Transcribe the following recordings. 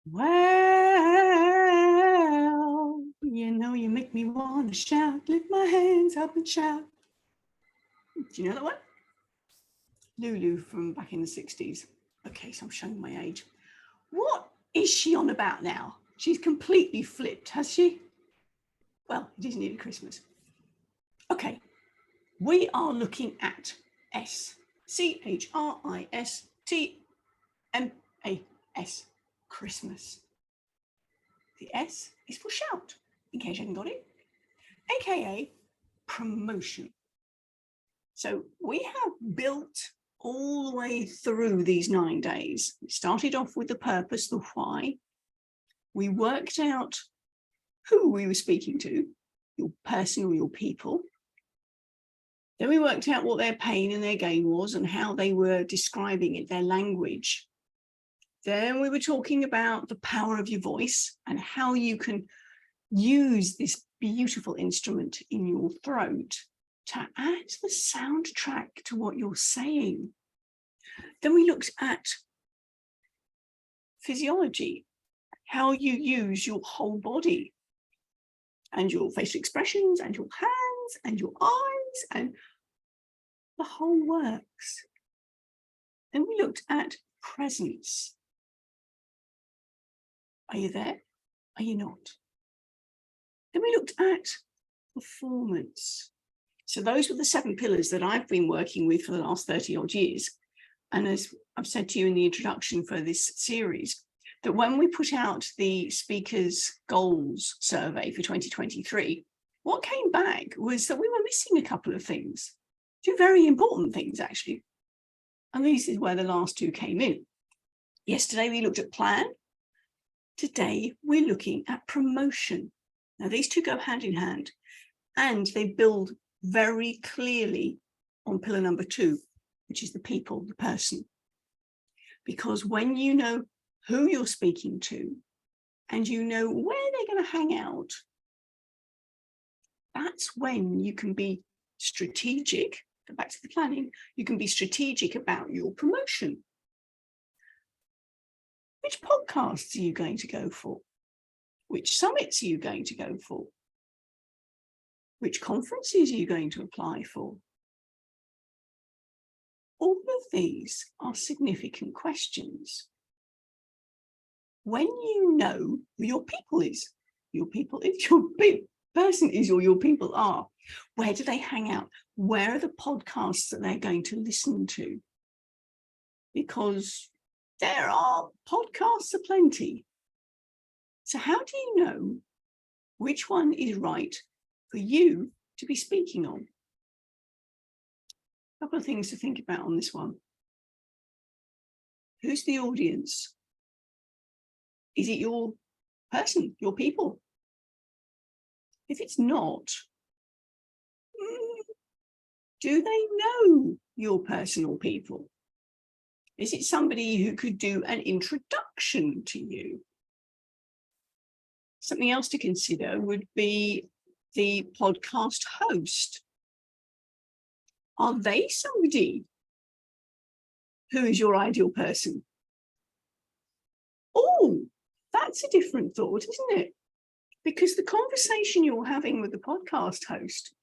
Well, you make me want to shout, lift my hands up and shout. Do you know that one? Lulu from back in the 60s. Okay, so I'm showing my age. What is she on about now? She's completely flipped, has she? Well, it is nearly Christmas. Okay, we are looking at S. Christmas. Christmas. The S is for shout, in case you haven't got it, aka promotion. So we have built all the way through these 9 days. We started off with the purpose, the why. We worked out who we were speaking to, your person or your people. Then we worked out what their pain and their gain was and how they were describing it, their language. Then we were talking about the power of your voice and how you can use this beautiful instrument in your throat to add the soundtrack to what you're saying. Then we looked at physiology, how you use your whole body and your facial expressions and your hands and your eyes and the whole works. Then we looked at presence. Are you there? Are you not? Then we looked at performance. So those were the 7 pillars that I've been working with for the last 30 odd years. And as I've said to you in the introduction for this series, that when we put out the speakers goals survey for 2023, what came back was that we were missing a couple of things, 2 very important things actually. And this is where the last 2 came in. Yesterday we looked at plan. Today we're looking at promotion. Now these 2 go hand in hand and they build very clearly on pillar number 2, which is the people, the person. Because when you know who you're speaking to and you know where they're going to hang out, that's when you can be strategic. Go back to the planning. You can be strategic about your promotion. Which podcasts are you going to go for? Which summits are you going to go for? Which conferences are you going to apply for? All of these are significant questions. When you know who your people is, your person is or your people are, where do they hang out? Where are the podcasts that they're going to listen to? Because there are podcasts aplenty. So how do you know which one is right for you to be speaking on? A couple of things to think about on this one. Who's the audience? Is it your person, your people? If it's not, do they know your personal people? Is it somebody who could do an introduction to you? Something else to consider would be the podcast host. Are they somebody who is your ideal person? Oh, that's a different thought, isn't it? Because the conversation you're having with the podcast host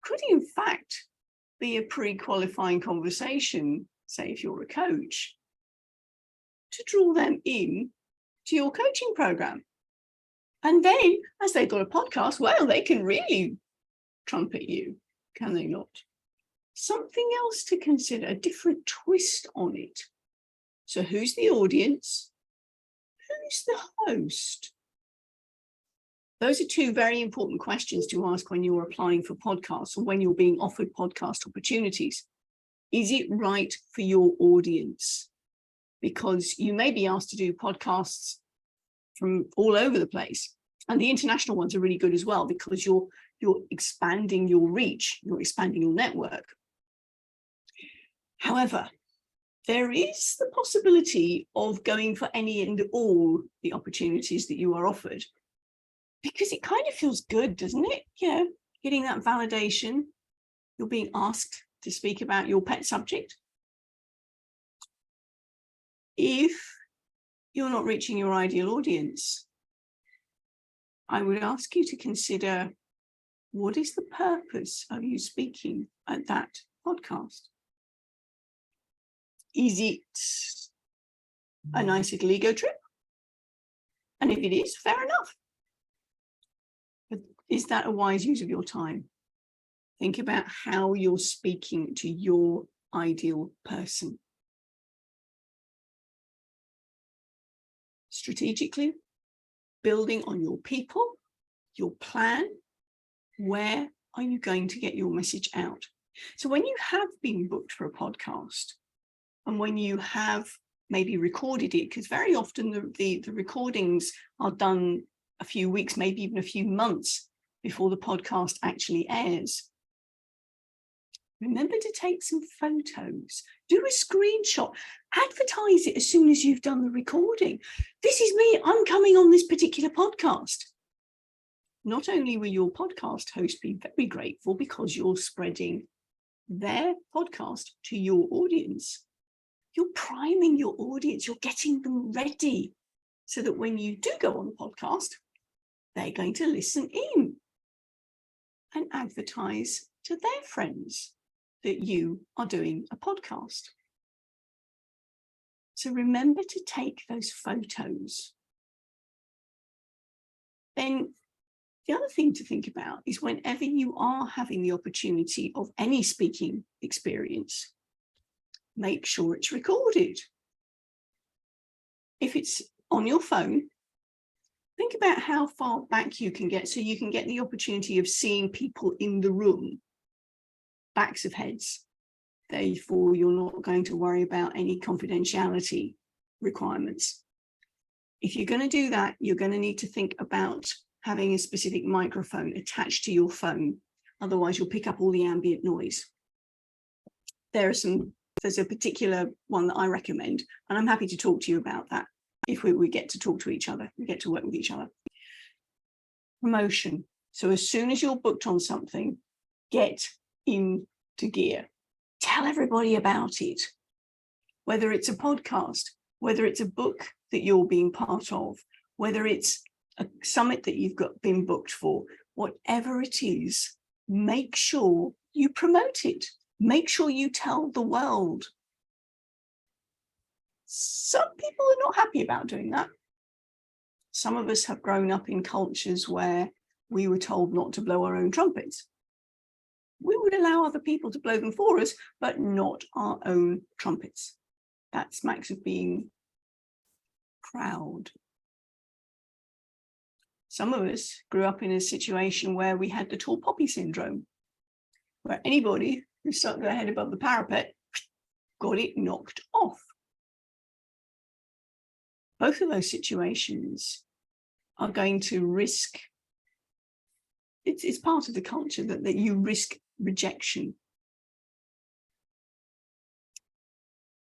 could in fact be a pre-qualifying conversation, say if you're a coach, to draw them in to your coaching program. And then as they've got a podcast, well, they can really trumpet you, can they not? Something else to consider, a different twist on it. So who's the audience? Who's the host? Those are 2 very important questions to ask when you're applying for podcasts or when you're being offered podcast opportunities. Is it right for your audience? Because you may be asked to do podcasts from all over the place. And the international ones are really good as well because you're expanding your reach, you're expanding your network. However, there is the possibility of going for any and all the opportunities that you are offered, because it kind of feels good, doesn't it? Getting that validation. You're being asked to speak about your pet subject. If you're not reaching your ideal audience, I would ask you to consider, what is the purpose of you speaking at that podcast? Is it a nice little ego trip? And if it is, fair enough. But is that a wise use of your time? Think about how you're speaking to your ideal person. Strategically, building on your people, your plan. Where are you going to get your message out? So when you have been booked for a podcast, and when you have maybe recorded it, because very often the recordings are done a few weeks, maybe even a few months before the podcast actually airs. Remember to take some photos, do a screenshot, advertise it as soon as you've done the recording. This is me, I'm coming on this particular podcast. Not only will your podcast host be very grateful because you're spreading their podcast to your audience, you're priming your audience, you're getting them ready so that when you do go on the podcast, they're going to listen in and advertise to their friends that you are doing a podcast. So remember to take those photos. Then the other thing to think about is whenever you are having the opportunity of any speaking experience, make sure it's recorded. If it's on your phone, think about how far back you can get so you can get the opportunity of seeing people in the room, backs of heads. Therefore, you're not going to worry about any confidentiality requirements. If you're going to do that, you're going to need to think about having a specific microphone attached to your phone. Otherwise, you'll pick up all the ambient noise. There's a particular one that I recommend, and I'm happy to talk to you about that if we get to talk to each other, we get to work with each other. Promotion. So as soon as you're booked on something, get into gear. Tell everybody about it. Whether it's a podcast, whether it's a book that you're being part of, whether it's a summit that you've been booked for, whatever it is, make sure you promote it. Make sure you tell the world. Some people are not happy about doing that. Some of us have grown up in cultures where we were told not to blow our own trumpets. We would allow other people to blow them for us, but not our own trumpets. That smacks of being proud. Some of us grew up in a situation where we had the tall poppy syndrome, where anybody who stuck their head above the parapet got it knocked off. Both of those situations are going to risk, it's part of the culture that you risk rejection.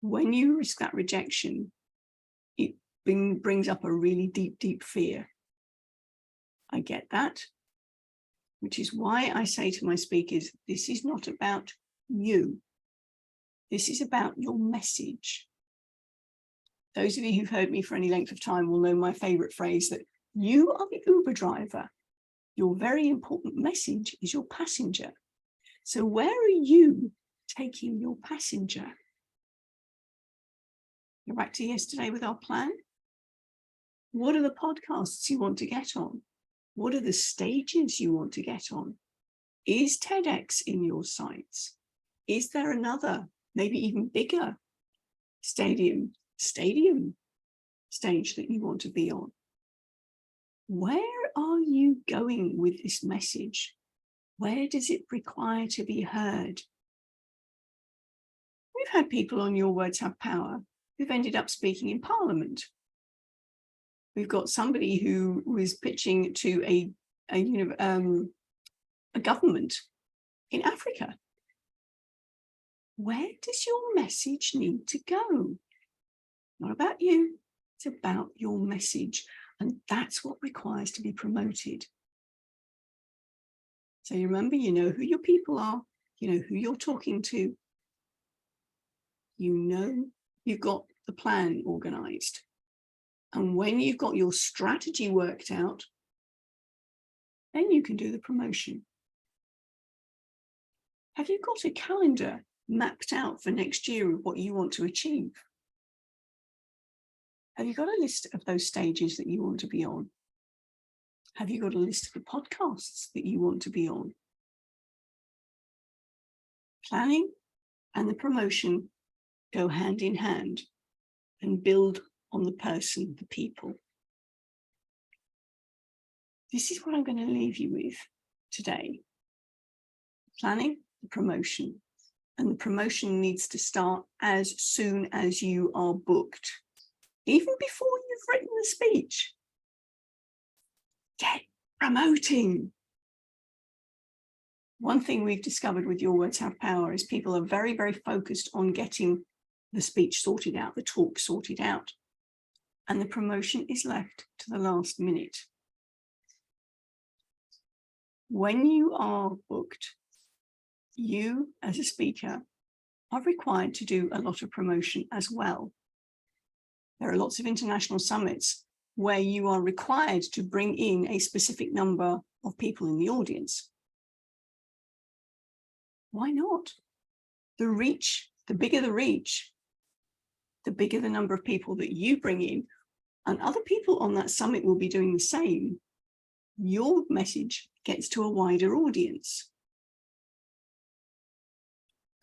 When you risk that rejection, it brings up a really deep, deep fear. I get that, which is why I say to my speakers, this is not about you. This is about your message. Those of you who've heard me for any length of time will know my favorite phrase that you are the Uber driver. Your very important message is your passenger. So where are you taking your passenger? You're back to yesterday with our plan. What are the podcasts you want to get on? What are the stages you want to get on? Is TEDx in your sights? Is there another, maybe even bigger stadium stage that you want to be on? Where are you going with this message? Where does it require to be heard? We've had people on Your Words Have Power who've ended up speaking in Parliament. We've got somebody who was pitching to a government in Africa. Where does your message need to go? Not about you, it's about your message. And that's what requires to be promoted. So you remember, you know who your people are, you know who you're talking to, you know you've got the plan organized. And when you've got your strategy worked out, then you can do the promotion. Have you got a calendar mapped out for next year of what you want to achieve? Have you got a list of those stages that you want to be on? Have you got a list of the podcasts that you want to be on? Planning and the promotion go hand in hand and build on the person, the people. This is what I'm going to leave you with today. Planning, the promotion. And the promotion needs to start as soon as you are booked. Even before you've written the speech. Get promoting. One thing we've discovered with Your Words Have Power is people are very, very focused on getting the speech sorted out, the talk sorted out. And the promotion is left to the last minute. When you are booked, you as a speaker are required to do a lot of promotion as well. There are lots of international summits where you are required to bring in a specific number of people in the audience. Why not? The reach, the bigger the reach, the bigger the number of people that you bring in, and other people on that summit will be doing the same. Your message gets to a wider audience.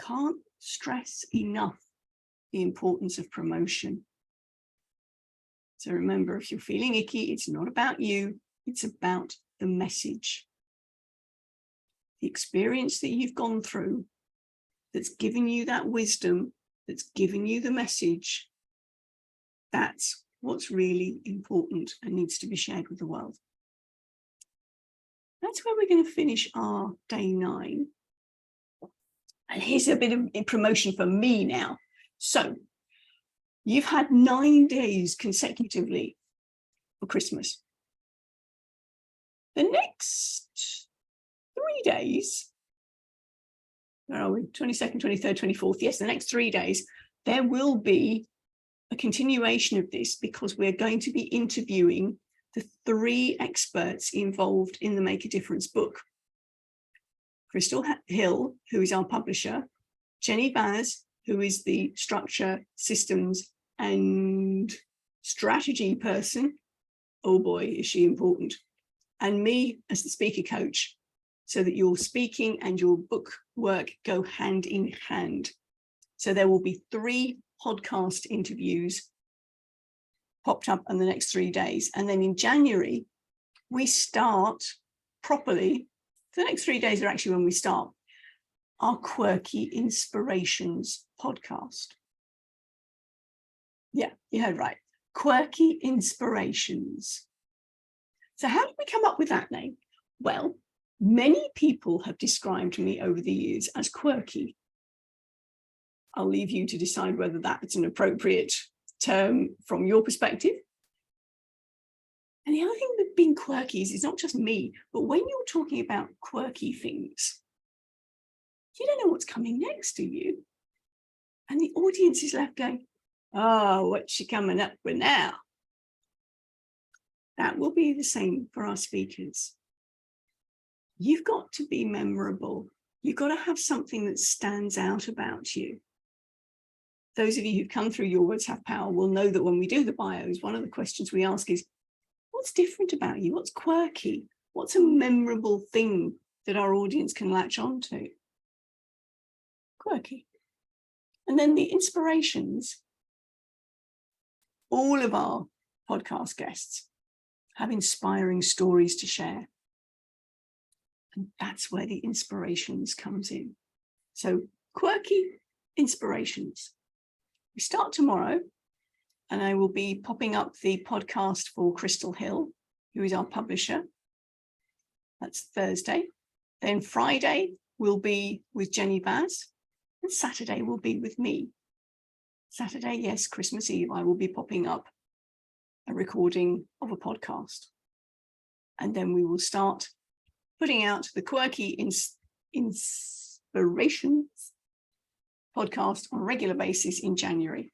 Can't stress enough the importance of promotion. So remember, if you're feeling icky, it's not about you, it's about the message. The experience that you've gone through that's given you that wisdom, that's given you the message, that's what's really important and needs to be shared with the world. That's where we're going to finish our day 9. And here's a bit of promotion for me now. So you've had 9 days consecutively for Christmas. The next 3 days, where are we? 22nd, 23rd, 24th. Yes, the next 3 days, there will be a continuation of this because we're going to be interviewing the 3 experts involved in the Make a Difference book. Crystal Hill, who is our publisher, Jenny Baz, who is the structure, systems, and strategy person. Oh boy, is she important. And me as the speaker coach, so that your speaking and your book work go hand in hand. So there will be 3 podcast interviews popped up in the next 3 days. And then in January, we start properly. The next 3 days are actually when we start our Quirky Inspirations podcast. Yeah, you heard right. Quirky Inspirations. So how did we come up with that name? Well, many people have described me over the years as quirky. I'll leave you to decide whether that's an appropriate term from your perspective. And the other thing with being quirky is it's not just me, but when you're talking about quirky things, you don't know what's coming next to you. And the audience is left going, oh, what's she coming up with now? That will be the same for our speakers. You've got to be memorable. You've got to have something that stands out about you. Those of you who've come through Your Words Have Power will know that when we do the bios, one of the questions we ask is, what's different about you? What's quirky? What's a memorable thing that our audience can latch onto? Quirky. And then the inspirations. All of our podcast guests have inspiring stories to share. And that's where the inspirations comes in. So quirky inspirations. We start tomorrow, and I will be popping up the podcast for Crystal Hill, who is our publisher. That's Thursday. Then Friday will be with Jenny Baz, and Saturday will be with me. Saturday, yes, Christmas Eve, I will be popping up a recording of a podcast. And then we will start putting out the Quirky Inspirations podcast on a regular basis in January.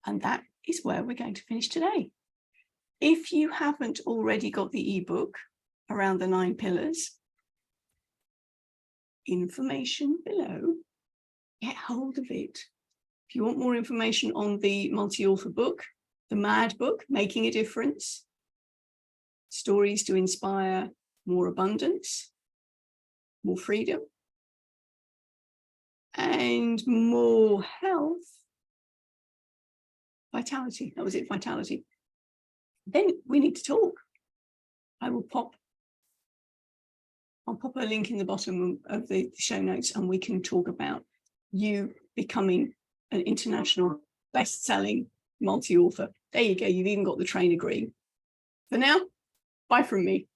And that is where we're going to finish today. If you haven't already got the ebook around the 9 pillars, information below, get hold of it. If you want more information on the multi-author book, the MAD book, Making a Difference, stories to inspire more abundance, more freedom, and more health, vitality. That was it, vitality. Then we need to talk. I'll pop a link in the bottom of the show notes, and we can talk about you becoming an international best-selling multi-author. There you go. You've even got the trainer green. For now, bye from me.